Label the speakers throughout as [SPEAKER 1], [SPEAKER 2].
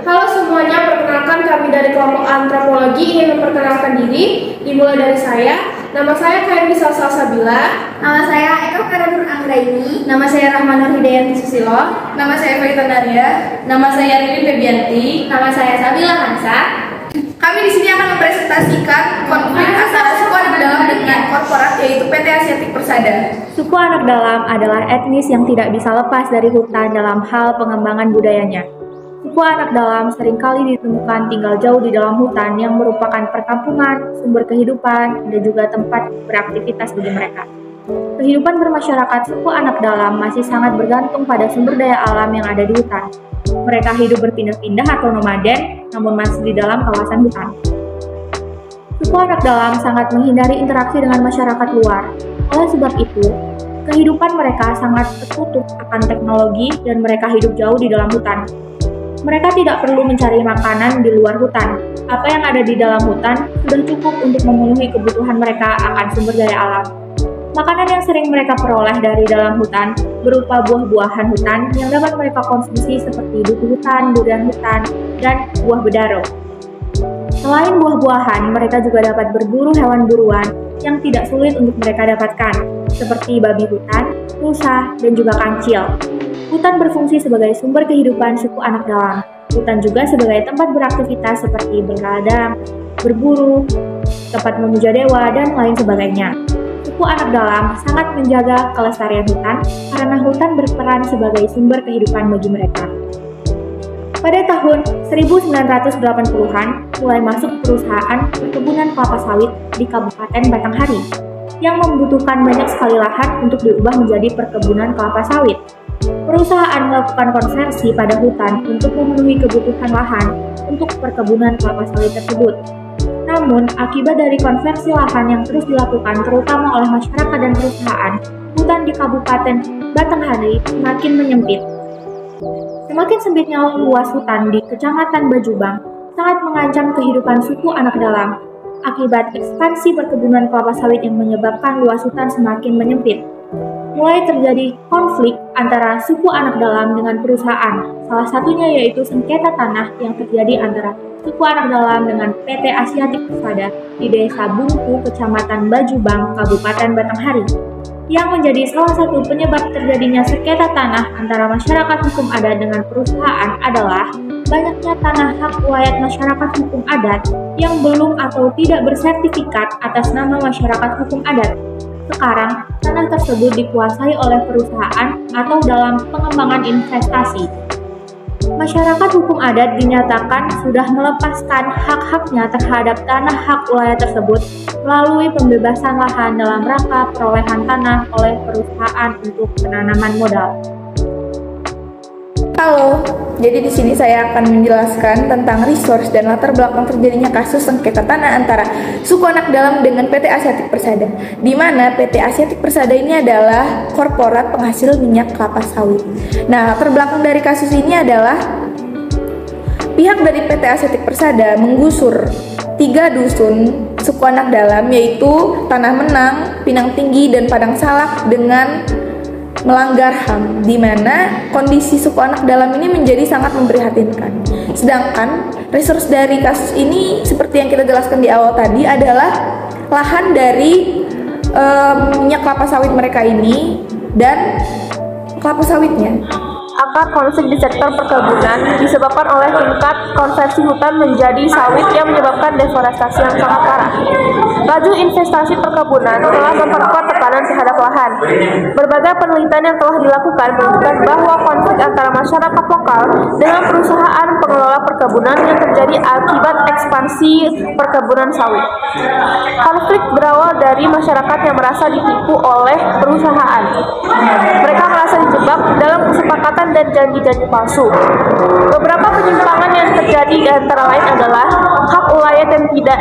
[SPEAKER 1] Halo semuanya, perkenalkan kami dari kelompok antropologi ingin memperkenalkan diri. Dimulai dari saya. Nama saya Khairi Salsa Sabila.
[SPEAKER 2] Nama saya Eka Karanur Anggraini.
[SPEAKER 3] Nama saya Rahmanur Hidayanti Susilo.
[SPEAKER 4] Nama saya Faita Nadia.
[SPEAKER 3] Nama saya Ririn Febianti.
[SPEAKER 2] Nama saya Sabila Hansa.
[SPEAKER 4] Kami di sini akan mempresentasikan konflik antara suku anak dalam dengan korporat, yaitu PT Asiatic Persada.
[SPEAKER 5] Suku anak dalam adalah etnis yang tidak bisa lepas dari hutan dalam hal pengembangan budayanya. Suku anak dalam seringkali ditemukan tinggal jauh di dalam hutan yang merupakan perkampungan, sumber kehidupan, dan juga tempat beraktivitas bagi mereka. Kehidupan bermasyarakat suku anak dalam masih sangat bergantung pada sumber daya alam yang ada di hutan. Mereka hidup berpindah-pindah atau nomaden, namun masih di dalam kawasan hutan. Suku anak dalam sangat menghindari interaksi dengan masyarakat luar. Oleh sebab itu, kehidupan mereka sangat tertutup akan teknologi dan mereka hidup jauh di dalam hutan. Mereka tidak perlu mencari makanan di luar hutan. Apa yang ada di dalam hutan sudah cukup untuk memenuhi kebutuhan mereka akan sumber daya alam. Makanan yang sering mereka peroleh dari dalam hutan berupa buah-buahan hutan yang dapat mereka konsumsi seperti duku hutan, durian hutan, dan buah bedaro. Selain buah-buahan, mereka juga dapat berburu hewan buruan yang tidak sulit untuk mereka dapatkan, seperti babi hutan, rusa, dan juga kancil. Hutan berfungsi sebagai sumber kehidupan suku anak dalam. Hutan juga sebagai tempat beraktivitas seperti berladang, berburu, tempat memuja dewa, dan lain sebagainya. Suku anak dalam sangat menjaga kelestarian hutan karena hutan berperan sebagai sumber kehidupan bagi mereka. Pada tahun 1980-an, mulai masuk perusahaan perkebunan kelapa sawit di Kabupaten Batanghari yang membutuhkan banyak sekali lahan untuk diubah menjadi perkebunan kelapa sawit. Perusahaan melakukan konversi pada hutan untuk memenuhi kebutuhan lahan untuk perkebunan kelapa sawit tersebut. Namun, akibat dari konversi lahan yang terus dilakukan terutama oleh masyarakat dan perusahaan, hutan di Kabupaten Batanghari semakin menyempit. Semakin sempitnya luas hutan di Kecamatan Bajubang sangat mengancam kehidupan suku anak dalam. Akibat ekspansi perkebunan kelapa sawit yang menyebabkan luas hutan semakin menyempit, mulai terjadi konflik antara suku anak dalam dengan perusahaan. Salah satunya yaitu sengketa tanah yang terjadi antara suku anak dalam dengan PT Asiatic Persada di Desa Bungku, Kecamatan Bajubang, Kabupaten Batanghari. Yang menjadi salah satu penyebab terjadinya sengketa tanah antara masyarakat hukum adat dengan perusahaan adalah banyaknya tanah hak wilayah masyarakat hukum adat yang belum atau tidak bersertifikat atas nama masyarakat hukum adat. Sekarang, tanah tersebut dikuasai oleh perusahaan atau dalam pengembangan investasi. Masyarakat hukum adat dinyatakan sudah melepaskan hak-haknya terhadap tanah hak wilayah tersebut melalui pembebasan lahan dalam rangka perolehan tanah oleh perusahaan untuk penanaman modal.
[SPEAKER 4] Halo, jadi di sini saya akan menjelaskan tentang resource dan latar belakang terjadinya kasus sengketa tanah antara suku anak dalam dengan PT Asiatic Persada, di mana PT Asiatic Persada ini adalah korporat penghasil minyak kelapa sawit. Nah, latar belakang dari kasus ini adalah pihak dari PT Asiatic Persada menggusur 3 dusun suku anak dalam, yaitu Tanah Menang, Pinang Tinggi, dan Padang Salak dengan melanggar HAM, di mana kondisi suku anak dalam ini menjadi sangat memprihatinkan. Sedangkan resource dari kasus ini seperti yang kita jelaskan di awal tadi adalah lahan dari minyak kelapa sawit mereka ini dan kelapa sawitnya.
[SPEAKER 1] Akar konflik di sektor perkebunan disebabkan oleh tingkat konversi hutan menjadi sawit yang menyebabkan deforestasi yang sangat parah. Laju investasi perkebunan telah memperkuat tekanan terhadap lahan. Berbagai penelitian yang telah dilakukan menunjukkan bahwa konflik antara masyarakat lokal dengan perusahaan pengelola perkebunan yang terjadi akibat ekspansi perkebunan sawit. Konflik berawal dari masyarakat yang merasa ditipu oleh perusahaan. Mereka merasa dijebak dalam kesepakatan dan janji-janji palsu. Beberapa penyimpangan yang terjadi di antara lain adalah hak wilayah yang tidak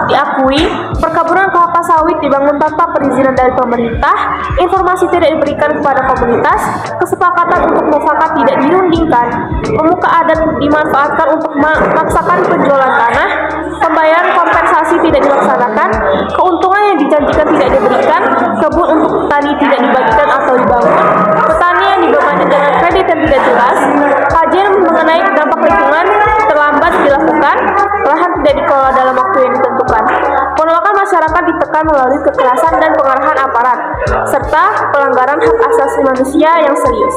[SPEAKER 1] diakui, perkebunan kelapa sawit dibangun tanpa perizinan dari pemerintah, informasi tidak diberikan kepada komunitas, kesepakatan untuk mufakat tidak dirundingkan, pemuka adat dimanfaatkan untuk memaksakan penjualan tanah, pembayaran kompensasi tidak dilaksanakan, keuntungan yang dijanjikan tidak diberikan, kebun untuk petani tidak dibagikan atau dibangun, petani yang dibebani dengan kredit yang tidak jelas, kajian mengenai dampak lingkungan, oleh kekerasan dan pengerahan aparat, serta pelanggaran hak asasi manusia yang serius.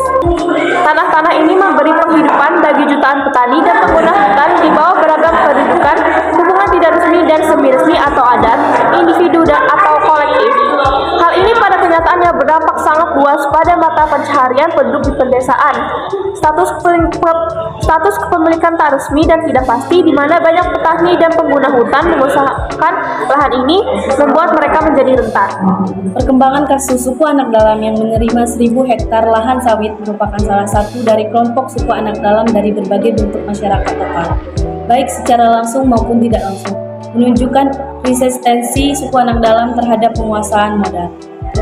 [SPEAKER 1] Tanah-tanah ini memberi penghidupan bagi jutaan petani dan pengguna hutan di bawah beragam kedudukan, hubungan tidak resmi dan semi-resmi atau adat, individu atau kolektif. Hal ini pada kenyataannya berdampak sangat luas pada mata pencaharian penduduk di pedesaan. Status kepemilikan tak resmi dan tidak pasti, di mana banyak petani dan pengguna hutan mengusahakan lahan ini, membuat mereka menjadi rentan.
[SPEAKER 3] Perkembangan kasus suku anak dalam yang menerima 1.000 hektar lahan sawit merupakan salah satu dari kelompok suku anak dalam dari berbagai bentuk masyarakat lokal, baik secara langsung maupun tidak langsung, menunjukkan resistensi suku anak dalam terhadap penguasaan modal.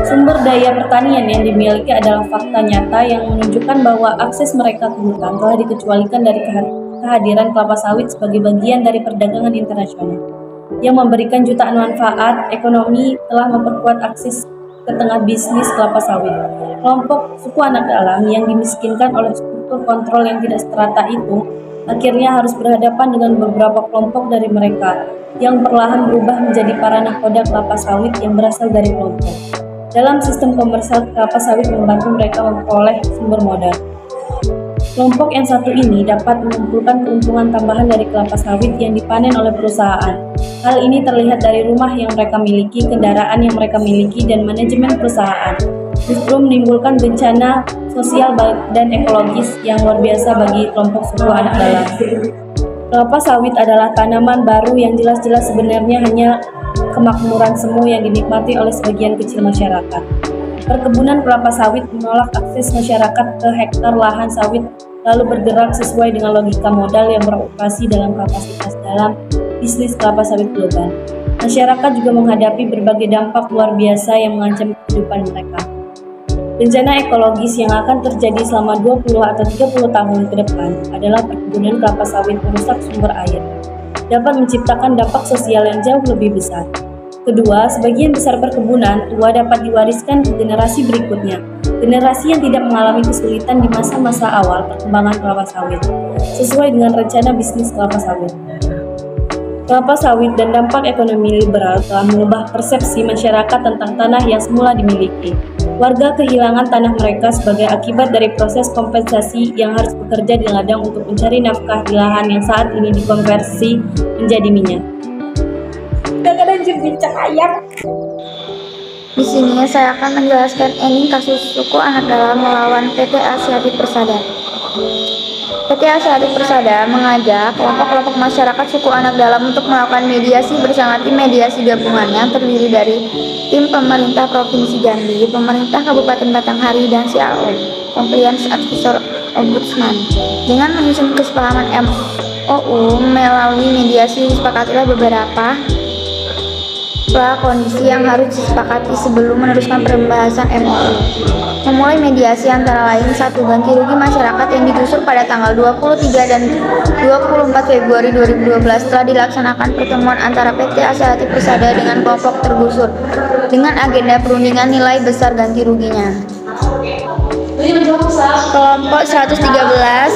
[SPEAKER 3] Sumber daya pertanian yang dimiliki adalah fakta nyata yang menunjukkan bahwa akses mereka ke hutan telah dikecualikan dari kehadiran kelapa sawit sebagai bagian dari perdagangan internasional yang memberikan jutaan manfaat ekonomi telah memperkuat akses ke tengah bisnis kelapa sawit. Kelompok suku anak dalam yang dimiskinkan oleh struktur kontrol yang tidak serata itu akhirnya harus berhadapan dengan beberapa kelompok dari mereka yang perlahan berubah menjadi para nakoda kelapa sawit yang berasal dari kelompok. Dalam sistem komersial, kelapa sawit membantu mereka memperoleh sumber modal. Kelompok yang satu ini dapat mengumpulkan keuntungan tambahan dari kelapa sawit yang dipanen oleh perusahaan. Hal ini terlihat dari rumah yang mereka miliki, kendaraan yang mereka miliki, dan manajemen perusahaan. Justru menimbulkan bencana sosial dan ekologis yang luar biasa bagi kelompok suku anak dalam. Kelapa sawit adalah tanaman baru yang jelas-jelas sebenarnya hanya kemakmuran semu yang dinikmati oleh sebagian kecil masyarakat. Perkebunan kelapa sawit menolak akses masyarakat ke hektar lahan sawit, lalu bergerak sesuai dengan logika modal yang beroperasi dalam kapasitas dalam bisnis kelapa sawit global. Masyarakat juga menghadapi berbagai dampak luar biasa yang mengancam kehidupan mereka. Bencana ekologis yang akan terjadi selama 20 atau 30 tahun ke depan adalah perkebunan kelapa sawit merusak sumber air, dapat menciptakan dampak sosial yang jauh lebih besar. Kedua, sebagian besar perkebunan tua dapat diwariskan ke generasi berikutnya, generasi yang tidak mengalami kesulitan di masa-masa awal perkembangan kelapa sawit, sesuai dengan rencana bisnis kelapa sawit. Kelapa sawit dan dampak ekonomi liberal telah mengubah persepsi masyarakat tentang tanah yang semula dimiliki. Warga kehilangan tanah mereka sebagai akibat dari proses kompensasi yang harus bekerja di ladang untuk mencari nafkah di lahan yang saat ini dikonversi menjadi minyak.
[SPEAKER 4] Di sini saya akan menjelaskan ending kasus suku anak dalam melawan PT Asiatic Persada. PT Asiatic Persada mengajak kelompok-kelompok masyarakat suku anak dalam untuk melakukan mediasi bersama tim mediasi gabungan yang terdiri dari tim pemerintah Provinsi Jambi, pemerintah Kabupaten Batanghari, dan CAO, Compliance Advisor Ombudsman. Dengan menyusun kesepahaman MOU melalui mediasi disepakatilah beberapa kondisi yang harus disepakati sebelum meneruskan pembahasan MOU. Memulai mediasi antara lain: 1. Ganti rugi masyarakat yang digusur pada tanggal 23 dan 24 Februari 2012 telah dilaksanakan pertemuan antara PT Asiatic Persada dengan kelompok tergusur dengan agenda perundingan nilai besar ganti ruginya. Kelompok 113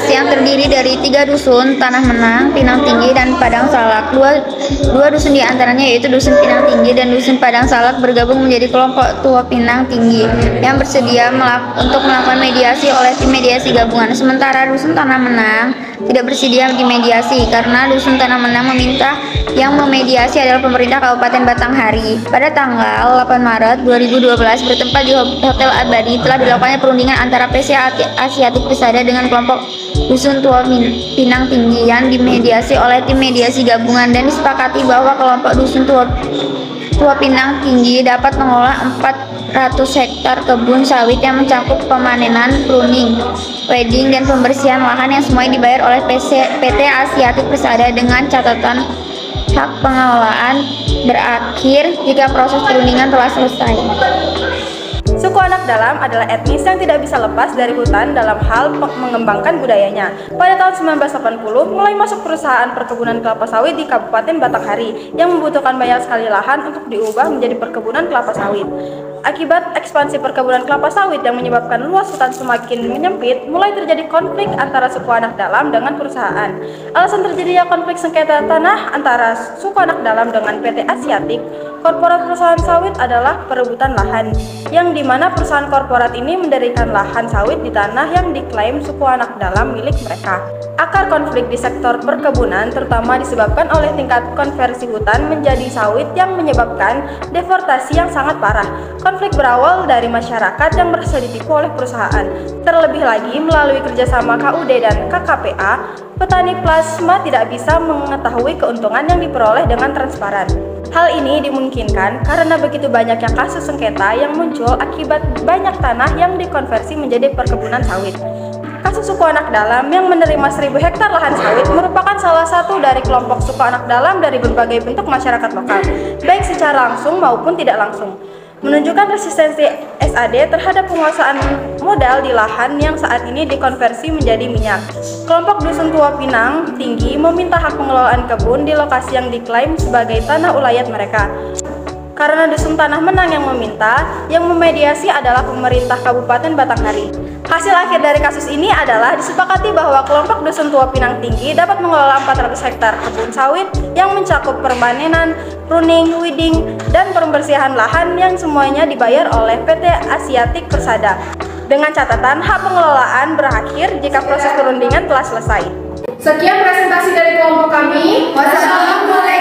[SPEAKER 4] yang terdiri dari 3 dusun, Tanah Menang, Pinang Tinggi, dan Padang Salak. Dua dusun diantaranya yaitu Dusun Pinang Tinggi dan Dusun Padang Salak bergabung menjadi kelompok Tua Pinang Tinggi yang bersedia untuk melakukan mediasi oleh tim mediasi gabungan. Sementara Dusun Tanah Menang tidak bersedia dimediasi karena Dusun Tanah Menang meminta yang memediasi adalah pemerintah Kabupaten Batanghari. Pada tanggal 8 Maret 2012 bertempat di Hotel Abadi telah dilakukannya perundingan antara PC Asiatic Persada dengan kelompok Dusun Tua Pinang Tinggi yang dimediasi oleh tim mediasi gabungan, dan disepakati bahwa kelompok Dusun Tua Pinang Tinggi dapat mengelola 400 hektar kebun sawit yang mencakup pemanenan, pruning, weeding, dan pembersihan lahan yang semuanya dibayar oleh PT Asiatic Persada dengan catatan hak pengelolaan berakhir jika proses perundingan telah selesai.
[SPEAKER 1] Suku anak dalam adalah etnis yang tidak bisa lepas dari hutan dalam hal mengembangkan budayanya. Pada tahun 1980, mulai masuk perusahaan perkebunan kelapa sawit di Kabupaten Batanghari yang membutuhkan banyak sekali lahan untuk diubah menjadi perkebunan kelapa sawit. Akibat ekspansi perkebunan kelapa sawit yang menyebabkan luas hutan semakin menyempit, mulai terjadi konflik antara suku anak dalam dengan perusahaan. Alasan terjadinya konflik sengketa tanah antara suku anak dalam dengan PT Asiatic Korporat perusahaan sawit adalah perebutan lahan, yang dimana perusahaan korporat ini mendirikan lahan sawit di tanah yang diklaim suku anak dalam milik mereka. Akar konflik di sektor perkebunan terutama disebabkan oleh tingkat konversi hutan menjadi sawit yang menyebabkan deforestasi yang sangat parah. Konflik berawal dari masyarakat yang merasa ditipu oleh perusahaan. Terlebih lagi melalui kerjasama KUD dan KKPA, petani plasma tidak bisa mengetahui keuntungan yang diperoleh dengan transparan. Hal ini dimungkinkan karena begitu banyaknya kasus sengketa yang muncul akibat banyak tanah yang dikonversi menjadi perkebunan sawit. Kasus suku anak dalam yang menerima 1000 hektar lahan sawit merupakan salah satu dari kelompok suku anak dalam dari berbagai bentuk masyarakat lokal, baik secara langsung maupun tidak langsung, menunjukkan resistensi SAD terhadap penguasaan modal di lahan yang saat ini dikonversi menjadi minyak. Kelompok Dusun Tua Pinang Tinggi meminta hak pengelolaan kebun di lokasi yang diklaim sebagai tanah ulayat mereka. Karena Dusun Tanah Menang yang meminta, yang memediasi adalah pemerintah Kabupaten Batanghari. Hasil akhir dari kasus ini adalah disepakati bahwa kelompok Dusun Tua Pinang Tinggi dapat mengelola 400 hektar kebun sawit yang mencakup permanenan, pruning, weeding, dan pembersihan lahan yang semuanya dibayar oleh PT Asiatic Persada. Dengan catatan hak pengelolaan berakhir jika proses perundingan telah selesai.
[SPEAKER 2] Sekian presentasi dari kelompok kami. Wassalamualaikum.